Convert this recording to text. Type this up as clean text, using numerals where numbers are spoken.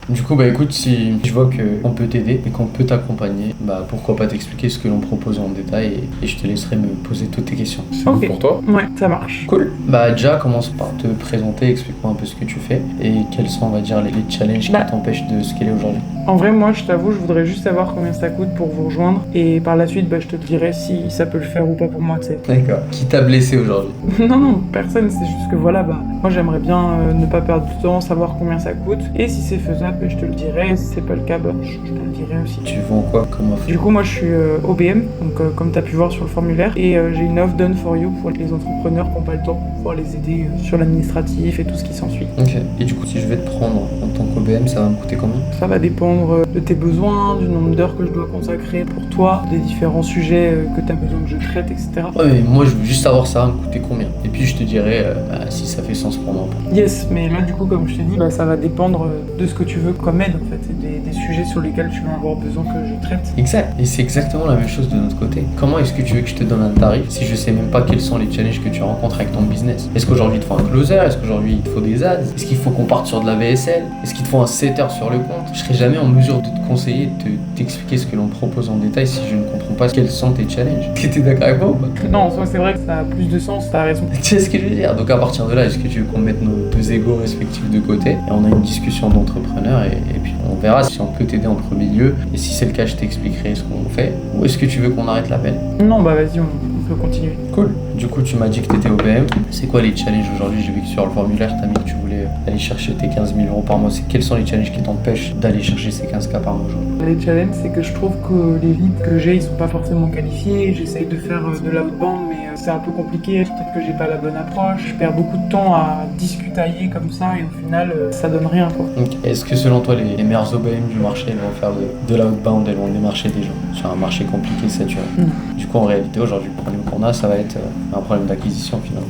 Du coup, bah écoute, si je vois qu'on peut t'aider et qu'on peut t'accompagner, bah pourquoi pas t'expliquer ce que l'on propose en détail et je te laisserai me poser toutes tes questions. C'est Ok. bon pour toi? Ouais, ça marche. Cool. Bah déjà, commence par te présenter, explique-moi un peu ce que tu fais et quels sont, on va dire, les challenges Bah. qui t'empêchent de scaler aujourd'hui. En vrai, moi, je t'avoue, je voudrais juste savoir combien ça coûte pour vous rejoindre. Et par la suite, bah, je te dirai si ça peut le faire ou pas pour moi, tu sais. D'accord. Qui t'a blessé aujourd'hui? Non, personne, c'est juste que voilà, bah, moi j'aimerais bien ne pas perdre du temps, savoir combien ça coûte. Et si c'est faisable, je te le dirai. Si c'est pas le cas, bah, je te le dirai aussi. Tu vends quoi comme offre? Du coup, moi je suis OBM, donc comme tu as pu voir sur le formulaire, et j'ai une offre done for you pour les entrepreneurs qui n'ont pas le temps pour pouvoir les aider sur l'administratif et tout ce qui s'ensuit. Ok. Et du coup, si je vais te prendre en tant qu'OBM, ça va me coûter combien? Ça va dépendre de tes besoins, du nombre d'heures que je dois consacrer pour toi, des différents sujets que tu as besoin que je traite, etc. Ouais, mais moi, je veux juste savoir ça va me coûter combien. Et puis, je te dirai si ça fait sens pour moi ou pas. Yes, mais là du coup comme je t'ai dit, bah, ça va dépendre de ce que tu veux comme aide en fait, et des sujets sur lesquels tu vas avoir besoin que je traite. Exact. Et c'est exactement la même chose de notre côté. Comment est-ce que tu veux que je te donne un tarif si je sais même pas quels sont les challenges que tu rencontres avec ton business? Est-ce qu'aujourd'hui il te faut un closer? Est-ce qu'aujourd'hui il te faut des ads? Est-ce qu'il faut qu'on parte sur de la VSL? Est-ce qu'il te faut un setter sur le compte? Je serai jamais en mesure de te conseiller, de t'expliquer ce que l'on propose en détail si je ne comprends pas quels sont tes challenges. T'es d'accord avec moi ou pas? Non, en soi c'est vrai que ça a plus de sens, t'as raison. Tu sais ce que je veux dire? Donc à partir de là, est-ce que tu veux qu'on mette nos deux égos respectifs de côté et on a une discussion d'entrepreneur et puis on verra si on peut t'aider en premier lieu et si c'est le cas, je t'expliquerai ce qu'on fait ou est-ce que tu veux qu'on arrête l'appel? Non bah vas-y, on peut continuer. Cool. Du coup, tu m'as dit que t'étais OBM. C'est quoi les challenges aujourd'hui? J'ai vu que sur le formulaire, t'as mis que tu voulais aller chercher tes 15 000 euros par mois. Quels sont les challenges qui t'empêchent d'aller chercher ces 15K par mois aujourd'hui? Les challenges, c'est que je trouve que les leads que j'ai, ils sont pas forcément qualifiés. J'essaye de faire de l'outbound, mais c'est un peu compliqué. Peut-être que j'ai pas la bonne approche. Je perds beaucoup de temps à discutailler comme ça et au final, ça donne rien quoi. Donc, est-ce que selon toi, les meilleurs OBM du marché, elles vont faire de l'outbound, elles vont démarcher des gens sur un marché compliqué, saturé? Non. Du coup, en réalité, aujourd'hui, le problème qu'on a, ça va être un problème d'acquisition finalement.